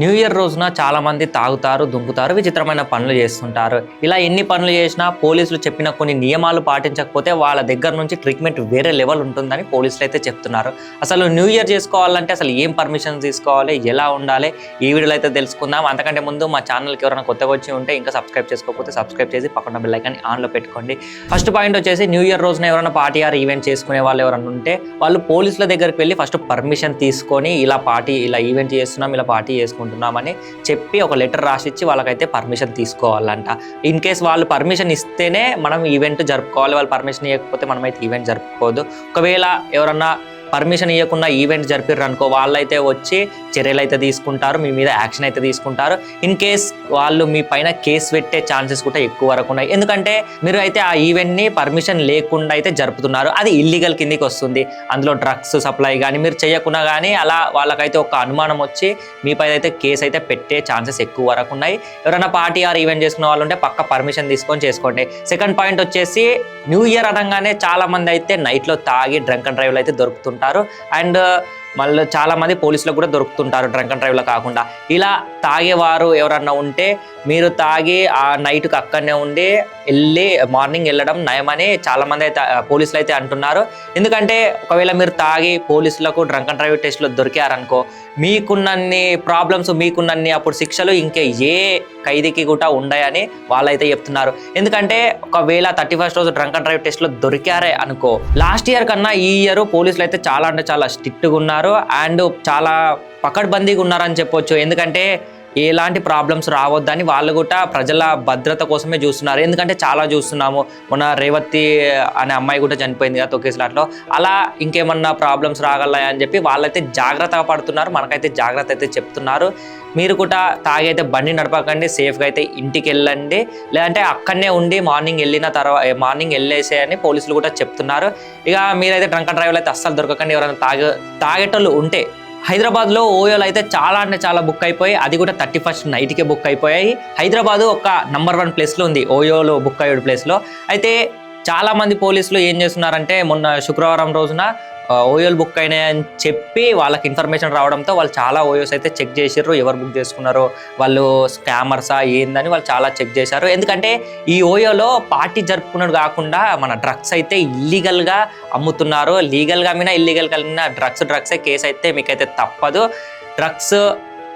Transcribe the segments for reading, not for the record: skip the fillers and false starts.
New year రోజున చాలా మంది తాగుతారు, దుంకుతారు, విచిత్రమైన పనులు చేస్తుంటారు. ఇలా ఎన్ని పనులు చేసినా పోలీసులు చెప్పిన కొన్ని నియమాలు పాటించకపోతే వాళ్ళ దగ్గర నుంచి ట్రీట్మెంట్ వేరే లెవెల్ ఉంటుందని పోలీసులు అయితే చెప్తున్నారు. అసలు న్యూ ఇయర్ చేసుకోవాలంటే అసలు ఏం పర్మిషన్స్ తీసుకోవాలి, ఎలా ఉండాలి, ఈ వీడియోలో అయితే తెలుసుకుందాం. అంతకంటే ముందు మా ఛానల్కి ఎవరైనా కొత్తగా వచ్చి ఉంటే ఇంకా సబ్స్క్రైబ్ చేసుకోకపోతే సబ్స్క్రైబ్ చేసి పక్కన బెల్ ఐకాన్ ఆన్లో పెట్టుకోండి. ఫస్ట్ పాయింట్ వచ్చేసి న్యూ ఇయర్ రోజున ఎవరైనా పార్టీ ఆర్ ఈవెంట్ చేసుకునే వాళ్ళు ఎవరైనా ఉంటే వాళ్ళు పోలీసుల దగ్గరికి వెళ్ళి ఫస్ట్ పర్మిషన్ తీసుకొని ఇలా ఈవెంట్ చేస్తున్నాం, ఇలా పార్టీ చేసుకుంటున్నామని చెప్పి ఒక లెటర్ రాసిచ్చి వాళ్ళకైతే పర్మిషన్ తీసుకోవాలంట. ఇన్ కేస్ వాళ్ళు పర్మిషన్ ఇస్తేనే మనం ఈవెంట్ జరుపుకోవాలి, వాళ్ళు పర్మిషన్ ఇవ్వకపోతే మనమైతే ఈవెంట్ జరుపుకోవద్దు. ఒకవేళ ఎవరన్నా పర్మిషన్ ఇవ్వకుండా ఈవెంట్ జరిపిర్రు అనుకో, వాళ్ళైతే వచ్చి చర్యలు అయితే తీసుకుంటారు, మీ మీద యాక్షన్ అయితే తీసుకుంటారు. ఇన్ కేస్ వాళ్ళు మీ పైన కేసు పెట్టే ఛాన్సెస్ కూడా ఎక్కువ వరకు ఉన్నాయి. ఎందుకంటే మీరు అయితే ఆ ఈవెంట్ని పర్మిషన్ లేకుండా అయితే జరుపుతున్నారు, అది ఇల్లీగల్ కిందికి వస్తుంది. అందులో డ్రగ్స్ సప్లై కానీ మీరు చేయకుండా కానీ అలా వాళ్ళకైతే ఒక అనుమానం వచ్చి మీ పైన అయితే కేసు అయితే పెట్టే ఛాన్సెస్ ఎక్కువ వరకు ఉన్నాయి. ఎవరైనా పార్టీ ఆర్ ఈవెంట్ చేసుకున్న వాళ్ళు ఉంటే పక్క పర్మిషన్ తీసుకొని చేసుకోండి. సెకండ్ పాయింట్ వచ్చేసి న్యూ ఇయర్ అనగానే చాలా మంది అయితే నైట్లో తాగి డ్రంక్ అండ్ డ్రైవ్లు అయితే దొరుకుతుంటారు. అండ్ మళ్ళీ చాలా మంది పోలీసులకు కూడా దొరుకుతుంటారు డ్రంక్ అండ్ డ్రైవ్లో కాకుండా. ఇలా తాగేవారు ఎవరన్నా ఉంటే మీరు తాగి ఆ నైట్కి అక్కడనే ఉండి వెళ్ళి మార్నింగ్ వెళ్ళడం నయమని చాలామంది అయితే పోలీసులు అయితే అంటున్నారు. ఎందుకంటే ఒకవేళ మీరు తాగి పోలీసులకు డ్రంక్ అండ్ డ్రైవ్ టెస్ట్లో దొరికారనుకో, మీకున్నన్ని ప్రాబ్లమ్స్, మీకున్నన్ని అప్పుడు శిక్షలు ఇంకే ఏ ఖైదీకి కూడా ఉండయని వాళ్ళైతే చెప్తున్నారు. ఎందుకంటే ఒకవేళ 31st రోజు డ్రంక్ అండ్ డ్రైవ్ టెస్ట్లో దొరికారే అనుకో, లాస్ట్ ఇయర్ కన్నా ఈ ఇయర్ పోలీసులు అయితే చాలా అంటే చాలా స్ట్రిక్ట్గా ఉన్నారు అండ్ చాలా పకడ్బందీగా ఉన్నారని చెప్పొచ్చు. ఎందుకంటే ఎలాంటి ప్రాబ్లమ్స్ రావద్దని వాళ్ళు కూడా ప్రజల భద్రత కోసమే చూస్తున్నారు. ఎందుకంటే చాలా చూస్తున్నాము, మొన్న రేవతి అనే అమ్మాయి కూడా చనిపోయింది కదా తొక్కేసిలాట్లో. అలా ఇంకేమన్నా ప్రాబ్లమ్స్ రాగలయా అని చెప్పి వాళ్ళైతే జాగ్రత్తగా పడుతున్నారు, మనకైతే జాగ్రత్త అయితే చెప్తున్నారు. మీరు కూడా తాగైతే బండి నడపకండి, సేఫ్గా అయితే ఇంటికి వెళ్ళండి, లేదంటే అక్కడనే ఉండి మార్నింగ్ వెళ్ళేసేయని పోలీసులు కూడా చెప్తున్నారు. ఇక మీరైతే డ్రంక్ అండ్ డ్రైవ్లు అయితే అస్సలు దొరకకండి. ఎవరైనా తాగేటోళ్ళు ఉంటే హైదరాబాద్లో ఓయోలు అయితే చాలా అంటే చాలా బుక్ అయిపోయి, అది కూడా 31st నైట్కే బుక్ అయిపోయాయి. హైదరాబాదు ఒక నంబర్ 1 ప్లేస్లో ఉంది ఓయోలో బుక్ అయ్యే ప్లేస్లో. అయితే చాలామంది పోలీసులు ఏం చేస్తున్నారంటే మొన్న శుక్రవారం రోజున ఓయోలు బుక్ అయినాయని చెప్పి వాళ్ళకి ఇన్ఫర్మేషన్ రావడంతో వాళ్ళు చాలా ఓయోస్ అయితే చెక్ చేసారు, ఎవరు బుక్ చేసుకున్నారో, వాళ్ళు స్కామర్సా ఏందని వాళ్ళు చాలా చెక్ చేశారు. ఎందుకంటే ఈ ఓయోలో పార్టీ జరుపుకున్నది కాకుండా మన డ్రగ్స్ అయితే ఇల్లీగల్గా అమ్ముతున్నారు. లీగల్గా మీద ఇల్లీగల్గా మీద డ్రగ్సే కేసు అయితే మీకైతే తప్పదు. డ్రగ్స్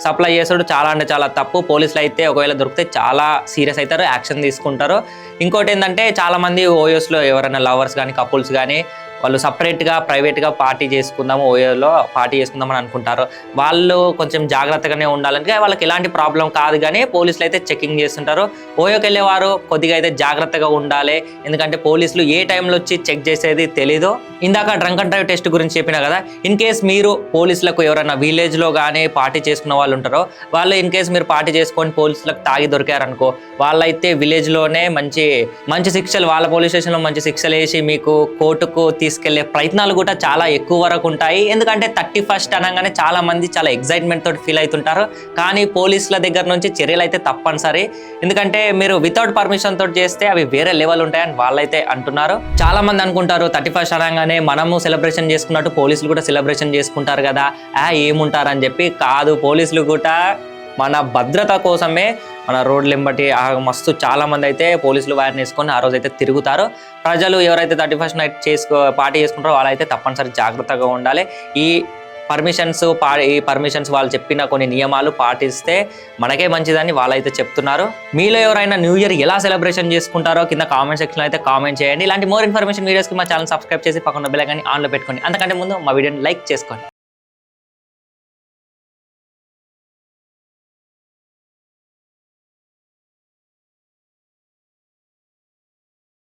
సప్లై చేసాడు చాలా అంటే చాలా తప్పు. పోలీసులు అయితే ఒకవేళ దొరికితే చాలా సీరియస్ అవుతారు, యాక్షన్ తీసుకుంటారు. ఇంకోటి ఏంటంటే చాలామంది ఓయోస్లో ఎవరైనా లవర్స్ కానీ కపుల్స్ కానీ వాళ్ళు సపరేట్గా ప్రైవేట్గా పార్టీ చేసుకుందాము, ఓయోలో పార్టీ చేసుకుందామని అనుకుంటారు. వాళ్ళు కొంచెం జాగ్రత్తగానే ఉండాలంటే వాళ్ళకి ఎలాంటి ప్రాబ్లం కాదు, కానీ పోలీసులు అయితే చెకింగ్ చేస్తుంటారు. ఓయోకి వెళ్ళేవారు కొద్దిగా అయితే జాగ్రత్తగా ఉండాలి, ఎందుకంటే పోలీసులు ఏ టైంలో వచ్చి చెక్ చేసేది తెలీదు. ఇందాక డ్రంక్ అండ్ డ్రైవ్ టెస్ట్ గురించి చెప్పినా కదా, ఇన్ కేస్ మీరు పోలీసులకు ఎవరైనా విలేజ్లో కానీ పార్టీ చేసుకున్న వాళ్ళు ఉంటారో, వాళ్ళు ఇన్ కేస్ మీరు పార్టీ చేసుకొని పోలీసులకు తాగి దొరికారనుకో, వాళ్ళైతే విలేజ్లోనే మంచి శిక్షలు, వాళ్ళ పోలీస్ స్టేషన్లో మంచి శిక్షలు వేసి మీకు కోర్టుకు తీసుకెళ్లే ప్రయత్నాలు కూడా చాలా ఎక్కువ వరకు ఉంటాయి. ఎందుకంటే 31st అనగానే చాలా మంది చాలా ఎక్సైట్మెంట్ తోటి ఫీల్ అవుతుంటారు, కానీ పోలీసుల దగ్గర నుంచి చర్యలు అయితే తప్పనిసరి. ఎందుకంటే మీరు వితౌట్ పర్మిషన్ తోటి చేస్తే అవి వేరే లెవెల్ ఉంటాయని వాళ్ళైతే అంటున్నారు. చాలా మంది అనుకుంటారు 31st అనగానే మనము సెలబ్రేషన్ చేసుకున్నట్టు పోలీసులు కూడా సెలబ్రేషన్ చేసుకుంటారు కదా, ఏముంటారని చెప్పి. కాదు, పోలీసులు కూడా మన భద్రత కోసమే మన రోడ్లు వెంబటి మస్తు చాలా మంది అయితే పోలీసులు వ్యాన్ వేసుకొని ఆ రోజు అయితే తిరుగుతారు. ప్రజలు ఎవరైతే 31st నైట్ పార్టీ చేసుకుంటారో వాళ్ళైతే తప్పనిసరి జాగ్రత్తగా ఉండాలి. ఈ పర్మిషన్స్ వాళ్ళు చెప్పిన కొన్ని నియమాలు పాటిస్తే మనకే మంచిదని వాళ్ళైతే చెప్తున్నారు. మీలో ఎవరైనా న్యూ ఇయర్ ఎలా సెలబ్రేషన్ చేసుకుంటారో కింద కామెంట్ సెక్షన్లో అయితే కామెంట్ చేయండి. ఇలాంటి మోర్ ఇన్ఫర్మేషన్ వీడియోస్కి మా ఛానల్ సబ్స్క్రైబ్ చేసి పక్కన బెల్ ఐకాన్ ఆన్లో పెట్టుకోండి. అంతకంటే ముందు మా వీడియోని లైక్ చేసుకోండి.